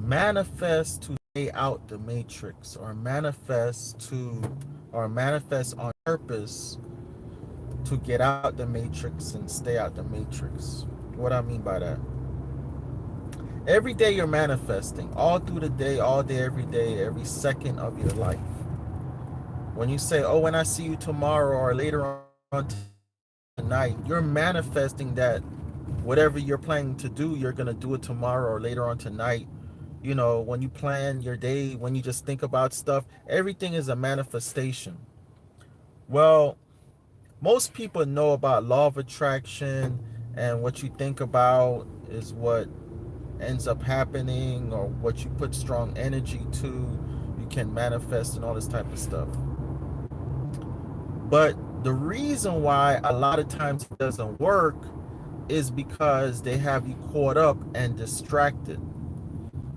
manifest to stay out the matrix, or manifest on purpose to get out the matrix and stay out the matrix. What I mean by that? Every day you're manifesting, all through the day, all day, every second of your life. When you say, "Oh, when I see you tomorrow or later on tonight," you're manifesting that whatever you're planning to do, you're gonna do it tomorrow or later on tonight. When you plan your day, when you just think about stuff, everything is a manifestation. Well, most people know about law of attraction, and what you think about is what ends up happening, or what you put strong energy to, you can manifest and all this type of stuff. But the reason why a lot of times it doesn't work is because they have you caught up and distracted.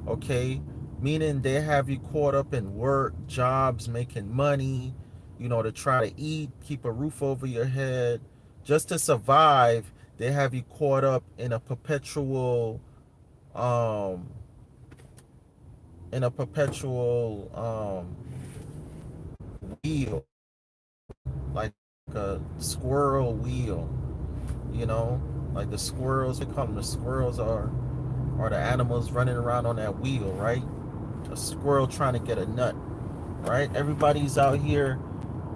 Okay, meaning they have you caught up in work, jobs, making money, to try to eat, keep a roof over your head, just to survive. They have you caught up um in a perpetual wheel, like a squirrel wheel, like the squirrels, they call them, the squirrels are the animals running around on that wheel, right? A squirrel trying to get a nut, right? Everybody's out here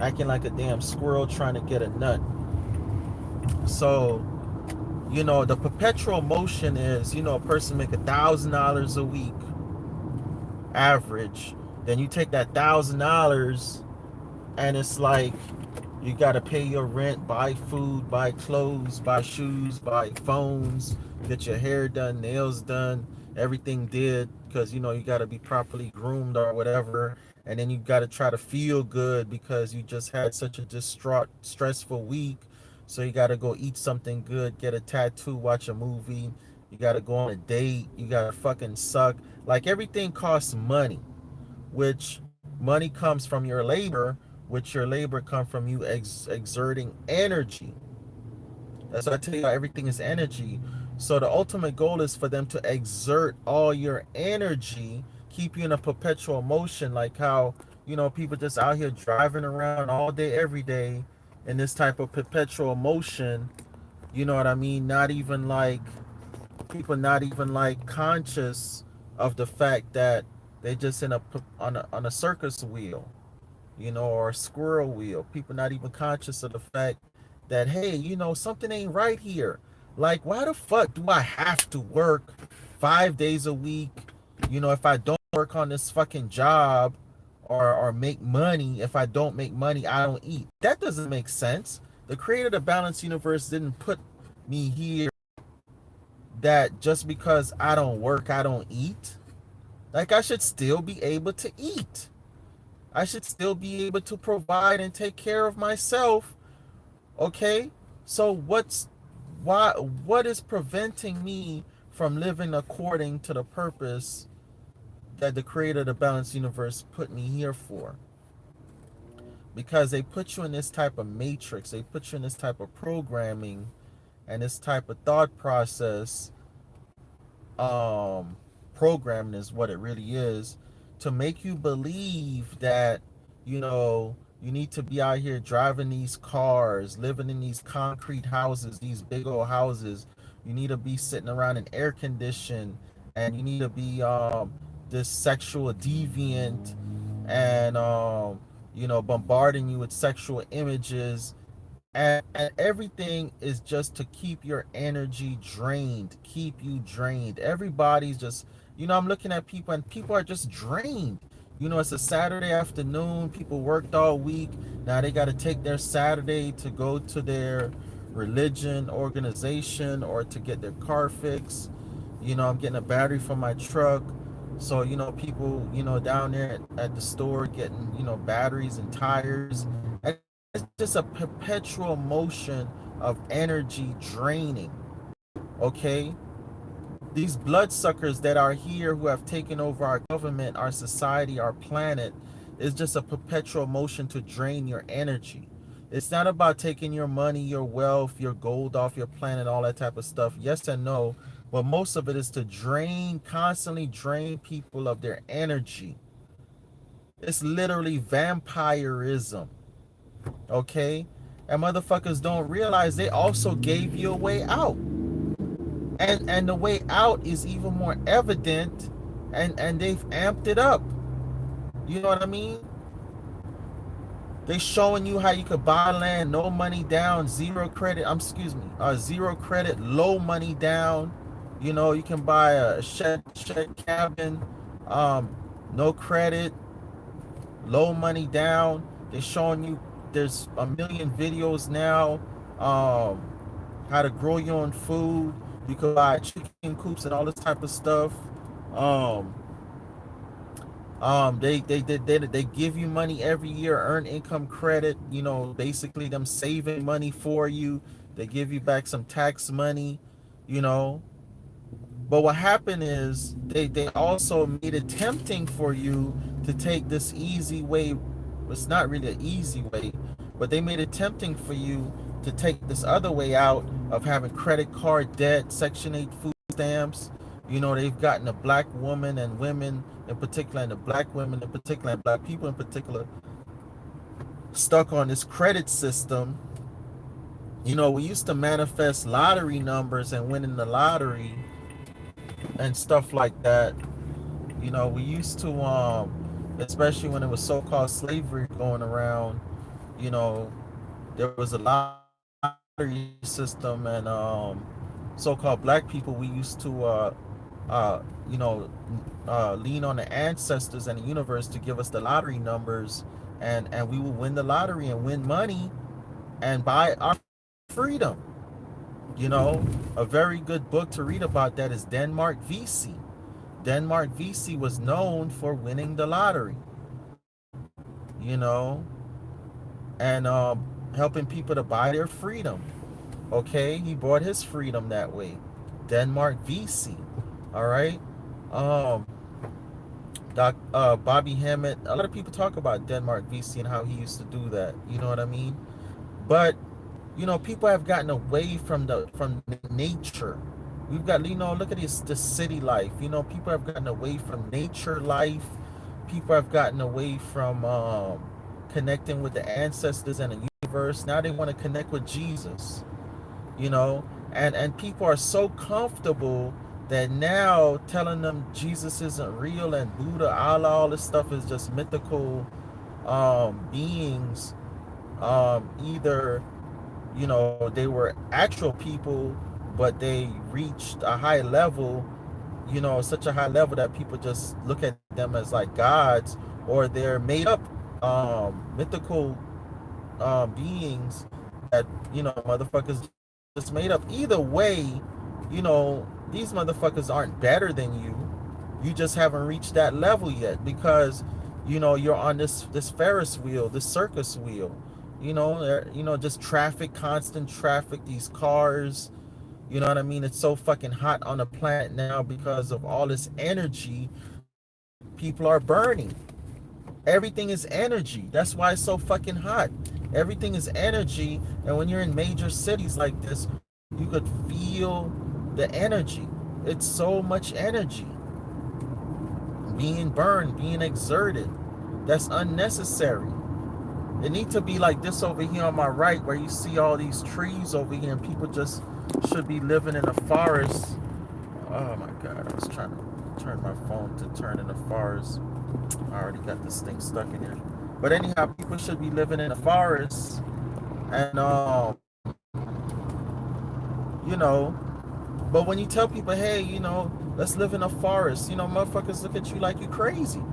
acting like a damn squirrel trying to get a nut. So, the perpetual motion is, a person make $1,000 a week average. Then you take that $1,000, and it's like you got to pay your rent, buy food, buy clothes, buy shoes, buy phones, get your hair done, nails done, everything did, because you got to be properly groomed or whatever. And then you got to try to feel good because you just had such a distraught, stressful week. So you got to go eat something good, get a tattoo, watch a movie. You got to go on a date. You got to fucking suck. Like, everything costs money, which money comes from your labor, which your labor comes from you exerting energy. That's why I tell you, everything is energy. So the ultimate goal is for them to exert all your energy, keep you in a perpetual motion, like how, people just out here driving around all day, every day in this type of perpetual motion. You know what I mean? Not even like, people not even like conscious of the fact that they just in a circus wheel, or a squirrel wheel. People not even conscious of the fact that, hey, something ain't right here. Like, why the fuck do I have to work 5 days a week? If I don't work on this fucking job, or make money, if I don't make money, I don't eat. That doesn't make sense. The creator of the balanced universe didn't put me here that just because I don't work, I don't eat. Like, I should still be able to eat. I should still be able to provide and take care of myself. Okay? So what is preventing me from living according to the purpose that the creator of the balanced universe put me here for? Because they put you in this type of matrix, they put you in this type of programming and this type of thought process. Programming is what it really is, to make you believe that, you need to be out here driving these cars, living in these concrete houses, these big old houses. You need to be sitting around in air condition, and you need to be this sexual deviant, and bombarding you with sexual images, and everything is just to keep your energy drained, keep you drained. Everybody's just, I'm looking at people, and people are just drained. It's a Saturday afternoon, people worked all week. Now they got to take their Saturday to go to their religion organization, or to get their car fixed. I'm getting a battery for my truck. So, people, down there at the store getting, batteries and tires. And it's just a perpetual motion of energy draining. Okay? These bloodsuckers that are here, who have taken over our government, our society, our planet, is just a perpetual motion to drain your energy. It's not about taking your money, your wealth, your gold off your planet, all that type of stuff. Yes and no. but most of it is to constantly drain people of their energy. It's literally vampirism, okay? And motherfuckers don't realize they also gave you a way out. And the way out is even more evident, and they've amped it up. You know what I mean? They showing you how you could buy land, no money down, zero credit. Excuse me, zero credit, low money down. You know, you can buy a shed cabin, um, no credit, low money down. They're showing you. There's a million videos now. How to grow your own food. You could buy chicken coops and all this type of stuff. Um, they give you money every year, earn income credit, you know, basically them saving money for you. They give you back some tax money, you know. But what happened is they also made it tempting for you to take this easy way. It's not really an easy way, but they made it tempting for you to take this other way out of having credit card debt, Section 8 food stamps. You know, they've gotten the black woman and women in particular, and the black women in particular, and black people in particular, stuck on this credit system. You know, we used to manifest lottery numbers and winning the lottery and stuff like that. You know, we used to, especially when it was so-called slavery going around, you know, there was a lottery system, and so-called black people, we used to, you know, lean on the ancestors and the universe to give us the lottery numbers, and we will win the lottery and win money and buy our freedom. You know, a very good book to read about that is Denmark Vesey. Denmark Vesey was known for winning the lottery, you know, and helping people to buy their freedom. Okay, he bought his freedom that way. Denmark Vesey. All right. Bobby Hammett. A lot of people talk about Denmark Vesey and how he used to do that. You know what I mean? But you know, people have gotten away from nature. We've got, you know, look at this city life. You know, people have gotten away from nature life. People have gotten away from connecting with the ancestors and the universe. Now they want to connect with Jesus. You know, and people are so comfortable that now telling them Jesus isn't real and Buddha, Allah, all this stuff is just mythical beings. Either, you know, they were actual people, but they reached a high level, you know, such a high level that people just look at them as like gods, or they're made up mythical beings that, you know, motherfuckers just made up. Either way, you know, these motherfuckers aren't better than you. You just haven't reached that level yet, because, you know, you're on this Ferris wheel, this circus wheel. You know, just traffic, constant traffic, these cars. You know what I mean? It's so fucking hot on the planet now because of all this energy people are burning. Everything is energy. That's why it's so fucking hot. Everything is energy. And when you're in major cities like this, you could feel the energy. It's so much energy being burned, being exerted. That's unnecessary. It needs to be like this over here on my right, where you see all these trees over here, and people just should be living in a forest. Oh my God, I was trying to turn my phone to turn in the forest. I already got this thing stuck in here. But anyhow, people should be living in a forest, and you know, but when you tell people, hey, you know, let's live in a forest, you know, motherfuckers look at you like you crazy.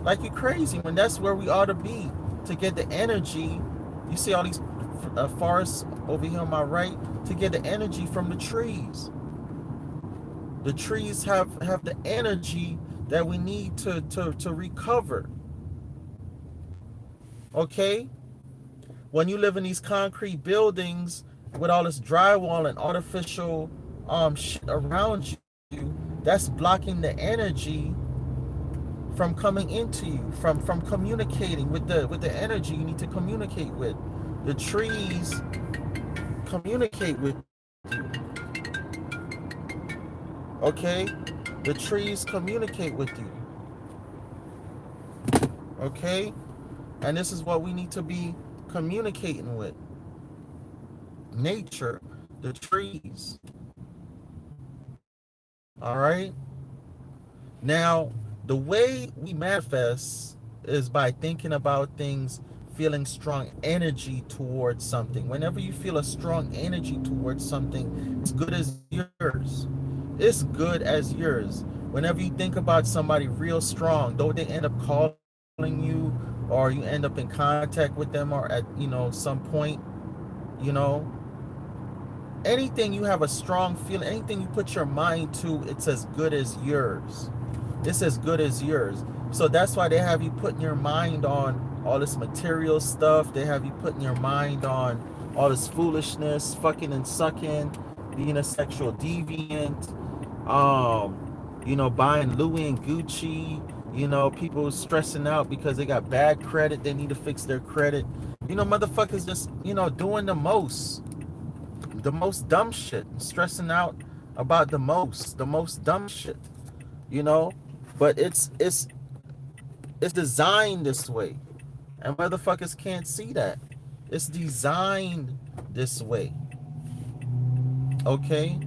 Like you crazy, when that's where we ought to be, to get the energy. You see all these forests over here on my right, to get the energy from the trees. The trees have the energy that we need to recover. Okay? When you live in these concrete buildings with all this drywall and artificial shit around you, that's blocking the energy from coming into you, from communicating with the energy you need to communicate with. The trees communicate with you. Okay? The trees communicate with you. Okay? And this is what we need to be communicating with. Nature, the trees. All right? Now, the way we manifest is by thinking about things, feeling strong energy towards something. Whenever you feel a strong energy towards something, it's good as yours. It's good as yours. Whenever you think about somebody real strong, though they end up calling you or you end up in contact with them or at, some point, you know, anything you have a strong feeling, anything you put your mind to, it's as good as yours. It's as good as yours. So that's why they have you putting your mind on all this material stuff. They have you putting your mind on all this foolishness, fucking and sucking, being a sexual deviant, buying Louis and Gucci, people stressing out because they got bad credit, they need to fix their credit. Motherfuckers just, doing the most dumb shit, stressing out about the most dumb shit, you know but it's designed this way, and motherfuckers can't see that it's designed this way. Okay,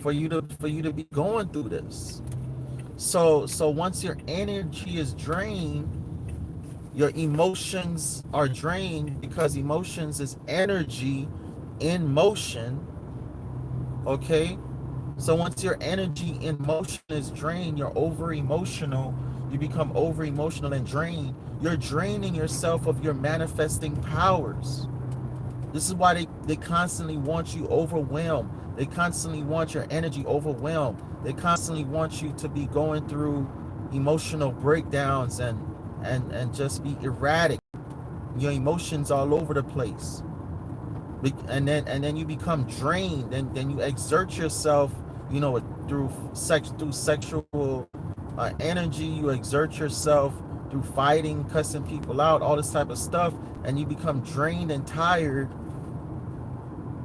for you to be going through this. So once your energy is drained, your emotions are drained, because emotions is energy in motion. Okay, so once your energy in motion is drained, you're over emotional. You become over emotional and drained. You're draining yourself of your manifesting powers. This is why they constantly want you overwhelmed. They constantly want your energy overwhelmed. They constantly want you to be going through emotional breakdowns and just be erratic. Your emotions all over the place. And then you become drained, and then you exert yourself, through sexual energy. You exert yourself through fighting, cussing people out, all this type of stuff, and you become drained and tired.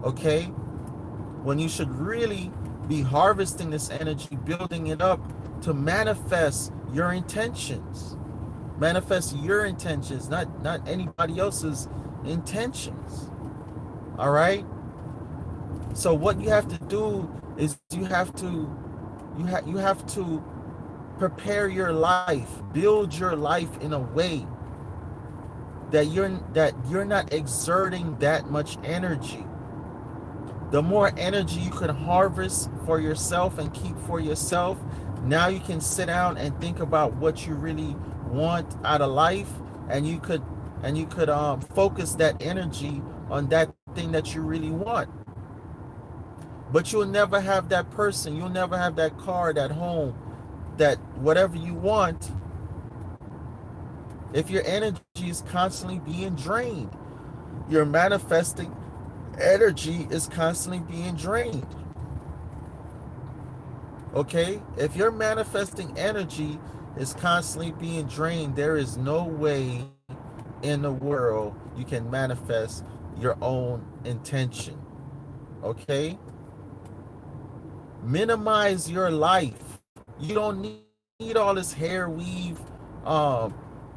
Okay, when you should really be harvesting this energy, building it up to manifest your intentions. Manifest your intentions, not anybody else's intentions. All right. So what you have to do is you have to prepare your life, build your life in a way that you're not exerting that much energy. The more energy you can harvest for yourself and keep for yourself, now you can sit down and think about what you really want out of life, and you could focus that energy on that thing that you really want. But you'll never have that person, you'll never have that car, that home, that whatever you want, if your energy is constantly being drained. Your manifesting energy is constantly being drained. Okay? If your manifesting energy is constantly being drained, there is no way in the world you can manifest your own intention. Okay? Minimize your life. You don't need all this hair weave,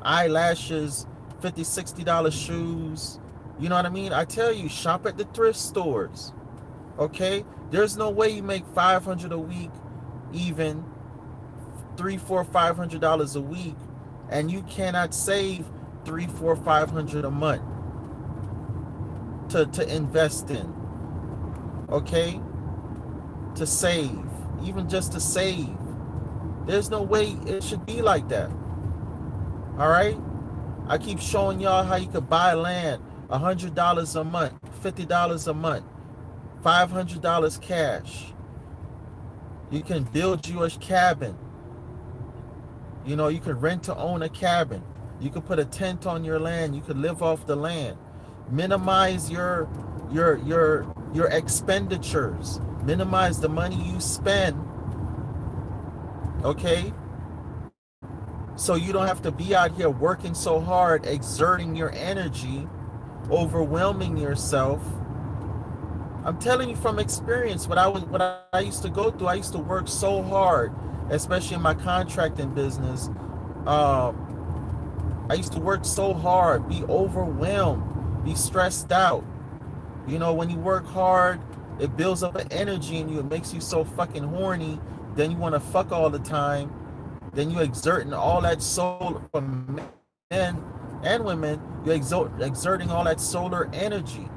eyelashes, $50, $60 shoes. You know what I mean? I tell you, shop at the thrift stores. Okay? There's no way you make $500 a week, even $300, $400, $500 a week, and you cannot save $300, $400, $500 a month to invest in. Okay? To save, even just to save. There's no way it should be like that. All right? I keep showing y'all how you could buy land, $100 a month, $50 a month, $500 cash. You can build you a cabin. You can rent to own a cabin. You could put a tent on your land. You could live off the land. Minimize your expenditures. Minimize the money you spend. Okay? So you don't have to be out here working so hard, exerting your energy, overwhelming yourself. I'm telling you from experience what I used to go through. I used to work so hard, especially in my contracting business. I used to work so hard, be overwhelmed, be stressed out. You know, when you work hard, it builds up an energy in you. It makes you so fucking horny. Then you want to fuck all the time. Then you exerting all that soul from men and women. You're exerting all that solar energy.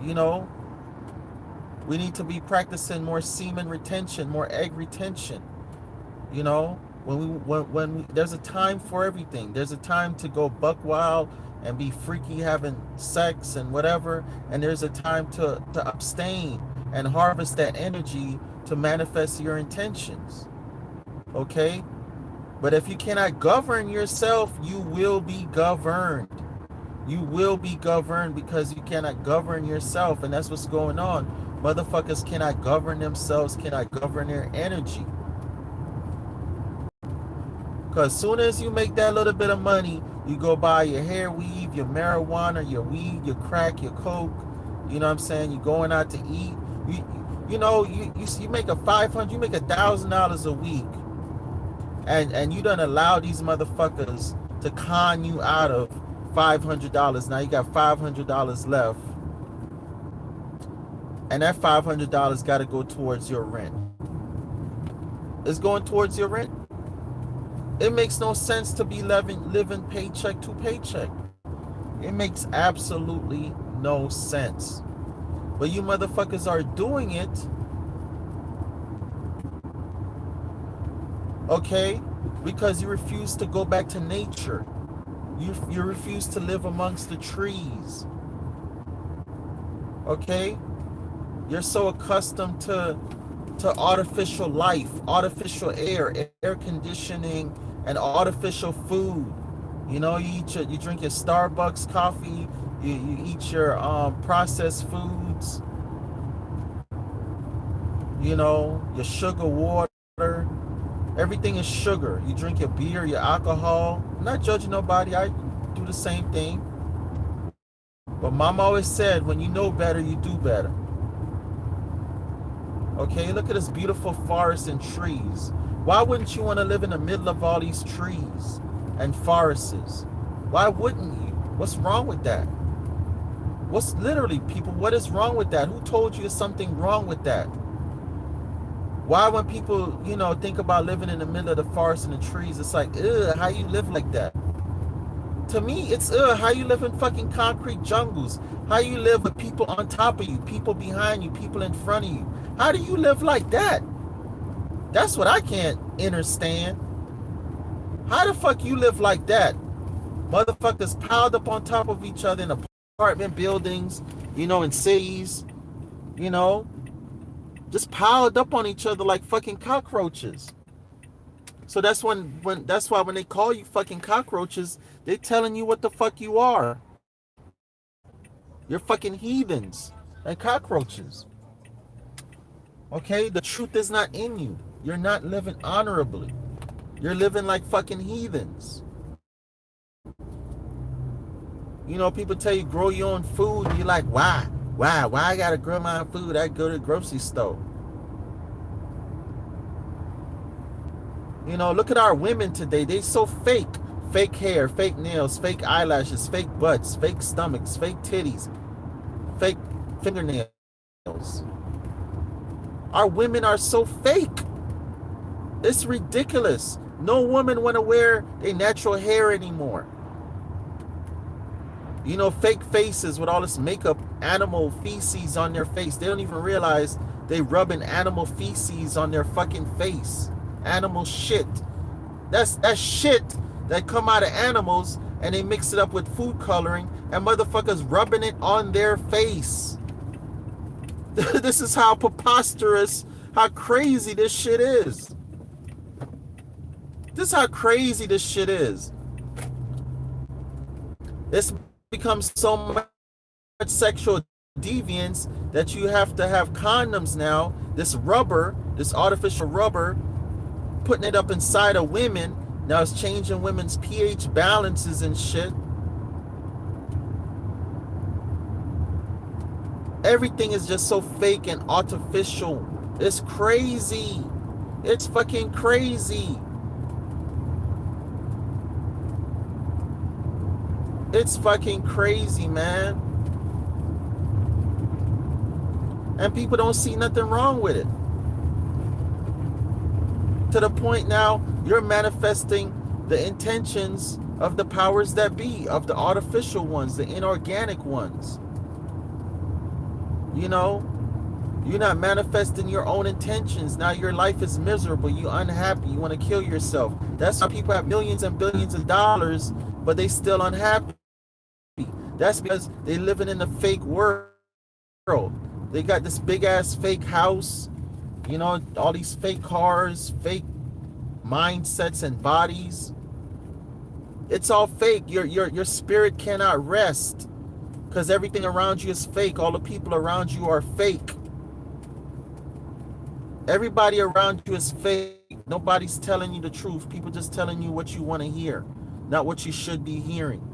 You know, we need to be practicing more semen retention, more egg retention. You know, there's a time for everything. There's a time to go buck wild and be freaky having sex and whatever, and there's a time to abstain and harvest that energy to manifest your intentions. Okay? But if you cannot govern yourself, you will be governed. You will be governed because you cannot govern yourself, and that's what's going on. Motherfuckers cannot govern themselves, cannot govern their energy. Because as soon as you make that little bit of money, you go buy your hair weave, your marijuana, your weed, your crack, your coke. You know what I'm saying? You're going out to eat. You make you make $1,000 a week. And you done allow these motherfuckers to con you out of $500. Now you got $500 left. And that $500 got to go towards your rent. It's going towards your rent. It makes no sense to be living paycheck to paycheck. It makes absolutely no sense. But you motherfuckers are doing it. Okay? Because you refuse to go back to nature. You refuse to live amongst the trees. Okay? You're so accustomed to artificial life, artificial air conditioning, and artificial food. You know, you drink your Starbucks coffee, you eat your processed foods, you know, your sugar water. Everything is sugar. You drink your beer, your alcohol. I'm not judging nobody. I do the same thing. But Mama always said, when you know better, you do better. Okay, look at this beautiful forest and trees. Why wouldn't you want to live in the middle of all these trees and forests? Why wouldn't you? What's wrong with that? What's literally, people, what is wrong with that? Who told you there's something wrong with that? Why when people, you know, think about living in the middle of the forest and the trees, it's like, ugh, how you live like that? To me, it's how you live in fucking concrete jungles. How you live with people on top of you, people behind you, people in front of you. How do you live like that? That's what I can't understand. How the fuck you live like that? Motherfuckers piled up on top of each other in apartment buildings, you know, in cities, you know, just piled up on each other like fucking cockroaches. So that's why when they call you fucking cockroaches, they're telling you what the fuck you are. You're fucking heathens and cockroaches. Okay, the truth is not in you. You're not living honorably. You're living like fucking heathens. You know, people tell you grow your own food, and you're like, why? Why I gotta grow my own food? I go to the grocery store. You know, look at our women today. They so fake. Fake hair, fake nails, fake eyelashes, fake butts, fake stomachs, fake titties, fake fingernails. Our women are so fake. It's ridiculous. No woman want to wear their natural hair anymore. You know, fake faces with all this makeup, animal feces on their face. They don't even realize they rubbing animal feces on their fucking face. Animal shit. That's shit that come out of animals, and they mix it up with food coloring, and motherfuckers rubbing it on their face. This is how preposterous, how crazy this shit is. This is how crazy this shit is. It's become so much sexual deviance that you have to have condoms now. This rubber, this artificial rubber, putting it up inside of women. Now it's changing women's pH balances and shit. Everything is just so fake and artificial. It's crazy. It's fucking crazy. It's fucking crazy, man. And people don't see nothing wrong with it. To the point now, you're manifesting the intentions of the powers that be, of the artificial ones, the inorganic ones. You know, you're not manifesting your own intentions. Now your life is miserable. You're unhappy. You want to kill yourself. That's why people have millions and billions of dollars, but they still unhappy. That's because they living in a fake world. They got this big ass fake house, you know, all these fake cars, fake mindsets and bodies. It's all fake. Your spirit cannot rest because everything around you is fake. All the people around you are fake. Everybody around you is fake. Nobody's telling you the truth. People just telling you what you want to hear, not what you should be hearing.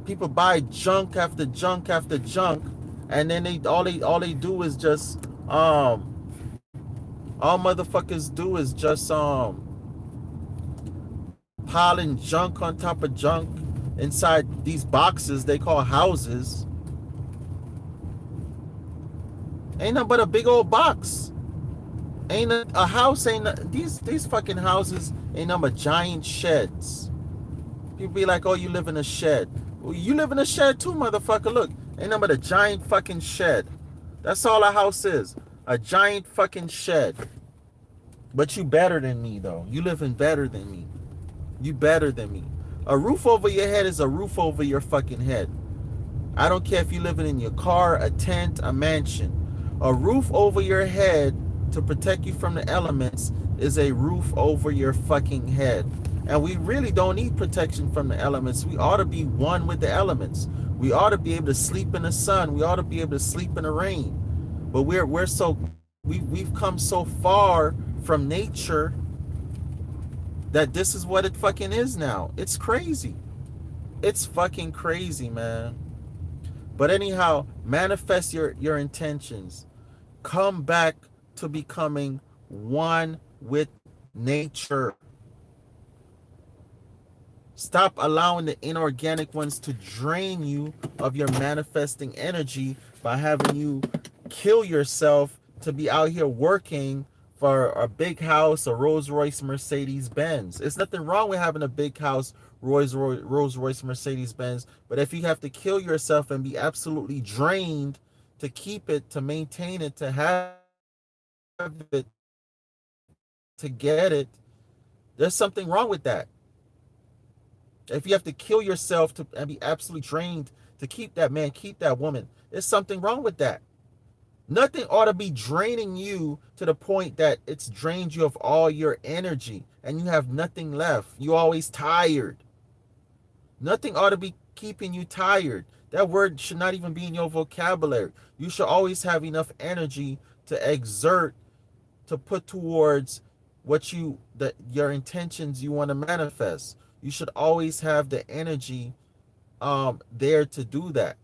People buy junk after junk after junk, and then all they do is just all motherfuckers do is just piling junk on top of junk inside these boxes they call houses. Ain't nothing but a big old box. Ain't a house. These fucking houses ain't nothing but giant sheds. People be like, oh, you live in a shed. Well, you live in a shed too, motherfucker. Look, ain't nothing but a giant fucking shed. That's all a house is. A giant fucking shed. But you better than me, though. You living better than me. You better than me. A roof over your head is a roof over your fucking head. I don't care if you're living in your car, a tent, a mansion. A roof over your head to protect you from the elements is a roof over your fucking head. And we really don't need protection from the elements. We ought to be one with the elements. We ought to be able to sleep in the sun. We ought to be able to sleep in the rain. But we've come so far from nature that this is what it fucking is now. It's crazy. It's fucking crazy, man. But anyhow, manifest your intentions. Come back to becoming one with nature. Stop allowing the inorganic ones to drain you of your manifesting energy by having you kill yourself to be out here working for a big house, a Rolls Royce, Mercedes Benz. It's nothing wrong with having a big house, Rolls Royce, Mercedes Benz. But if you have to kill yourself and be absolutely drained to keep it, to maintain it, to have it, to get it, there's something wrong with that. If you have to kill yourself and be absolutely drained to keep that man, keep that woman, there's something wrong with that. Nothing ought to be draining you to the point that it's drained you of all your energy and you have nothing left. You're always tired. Nothing ought to be keeping you tired. That word should not even be in your vocabulary. You should always have enough energy to exert, to put towards your intentions you want to manifest. You should always have the energy there to do that.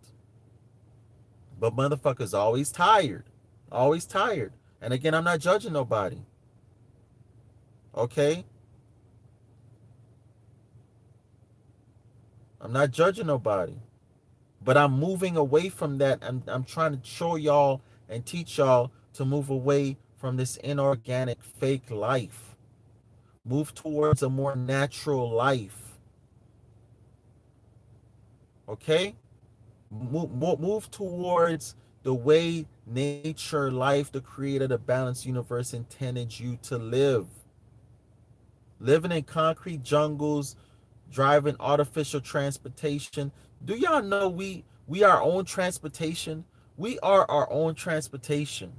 But motherfuckers always tired. Always tired. And again, I'm not judging nobody. Okay? I'm not judging nobody. But I'm moving away from that. I'm trying to show y'all and teach y'all to move away from this inorganic fake life. Move towards a more natural life. Okay? Move towards the way nature, life, the creator, the balanced universe intended you to live. Living in concrete jungles, driving artificial transportation. Do y'all know we are our own transportation? We are our own transportation.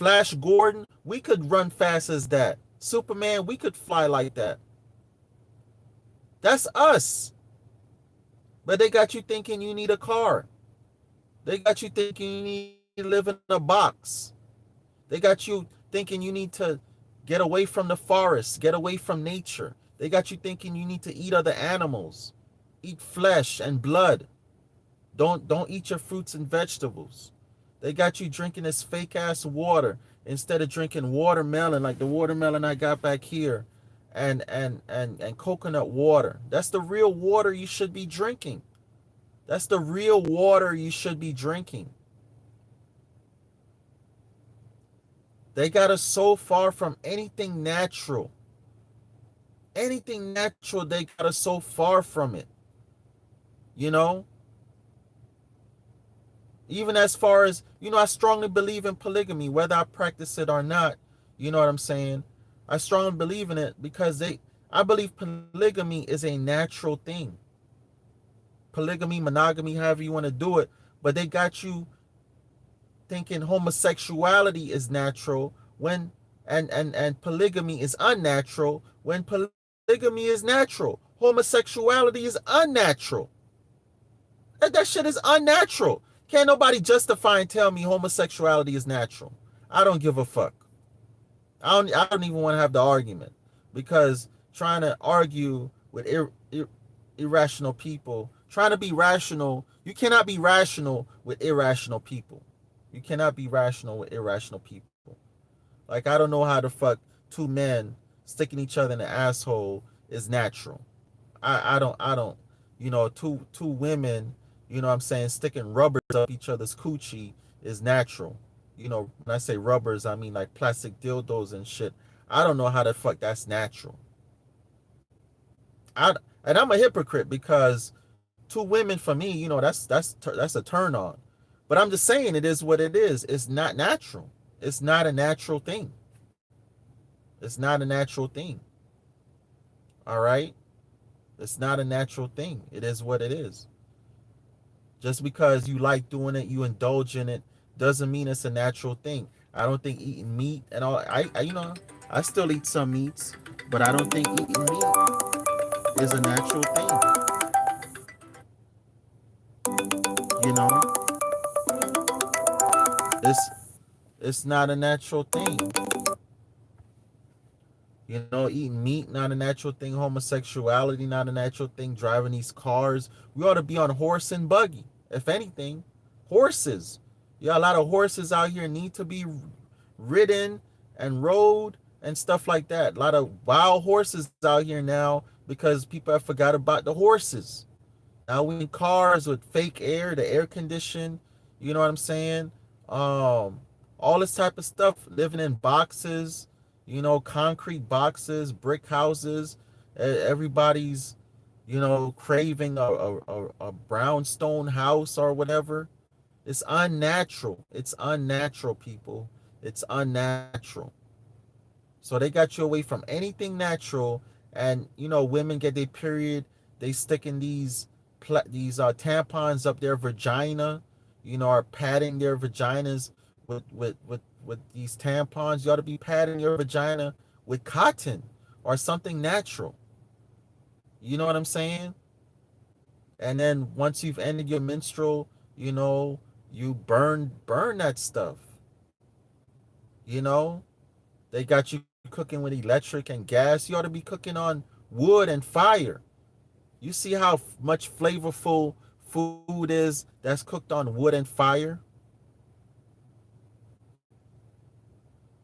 Flash Gordon, we could run fast as that. Superman, we could fly like that. That's us. But they got you thinking you need a car. They got you thinking you need to live in a box. They got you thinking you need to get away from the forest, get away from nature. They got you thinking you need to eat other animals, eat flesh and blood. Don't eat your fruits and vegetables. They got you drinking this fake ass water instead of drinking watermelon like the watermelon I got back here, and coconut water. That's the real water you should be drinking. That's the real water you should be drinking. They got us so far from anything natural. Anything natural, they got us so far from it. You know? Even as far as, I strongly believe in polygamy, whether I practice it or not. You know what I'm saying? I strongly believe in it because I believe polygamy is a natural thing. Polygamy, monogamy, however you want to do it. But they got you thinking homosexuality is natural when and polygamy is unnatural when polygamy is natural. Homosexuality is unnatural. That shit is unnatural. Can't nobody justify and tell me homosexuality is natural. I don't give a fuck. I don't even want to have the argument, because trying to argue with irrational people, trying to be rational, you cannot be rational with irrational people. You cannot be rational with irrational people. Like, I don't know how the fuck two men sticking each other in the asshole is natural. I don't two women, you know what I'm saying, sticking rubbers up each other's coochie is natural. When I say rubbers, I mean like plastic dildos and shit. I don't know how the fuck that's natural. And I'm a hypocrite because two women for me, that's a turn on. But I'm just saying it is what it is. It's not natural. It's not a natural thing. It's not a natural thing. All right? It's not a natural thing. It is what it is. Just because you like doing it, you indulge in it, doesn't mean it's a natural thing. I don't think eating meat and all, I still eat some meats, but I don't think eating meat is a natural thing. You know, it's it's not a natural thing. Eating meat not a natural thing. Homosexuality not a natural thing. Driving these cars, we ought to be on horse and buggy. If anything, horses. Yeah, a lot of horses out here need to be ridden and rode and stuff like that. A lot of wild horses out here now because people have forgot about the horses. Now we in cars with fake air, the air condition. You know what I'm saying? All this type of stuff. Living in boxes, concrete boxes, brick houses. Everybody's, craving a brownstone house or whatever. It's unnatural. It's unnatural, people. It's unnatural. So they got you away from anything natural. And women get their period. They stick in these tampons up their vagina. Are padding their vaginas with these tampons. You ought to be padding your vagina with cotton or something natural. You know what I'm saying? And then once you've ended your menstrual, you burn that stuff. They got you cooking with electric and gas. You ought to be cooking on wood and fire. You see how much flavorful food is that's cooked on wood and fire?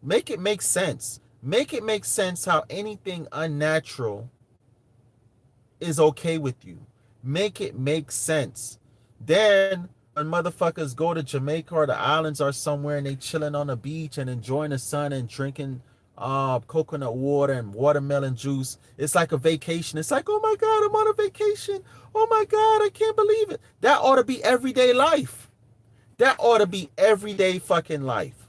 Make it make sense. Make it make sense how anything unnatural is okay with you. Make it make sense. Then when motherfuckers go to Jamaica or the islands or somewhere and they chilling on the beach and enjoying the sun and drinking coconut water and watermelon juice, it's like a vacation. It's like, oh my God, I'm on a vacation. Oh my God, I can't believe it. That ought to be everyday life. That ought to be everyday fucking life.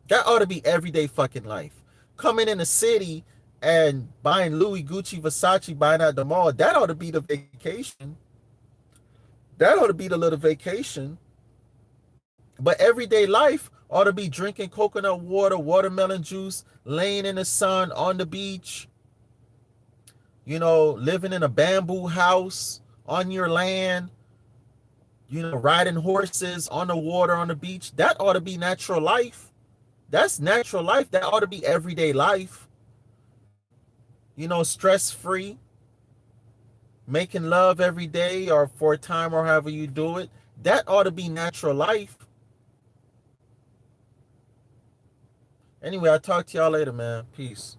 That ought to be everyday fucking life. Coming in the city and buying Louis, Gucci, Versace, buying at the mall, that ought to be the vacation. That ought to be the little vacation. But everyday life ought to be drinking coconut water, watermelon juice, laying in the sun on the beach, living in a bamboo house on your land, riding horses on the water on the beach. That ought to be natural life. That's natural life. That ought to be everyday life. Stress free. Making love every day or for a time or however you do it, that ought to be natural life. Anyway, I'll talk to y'all later, man. Peace.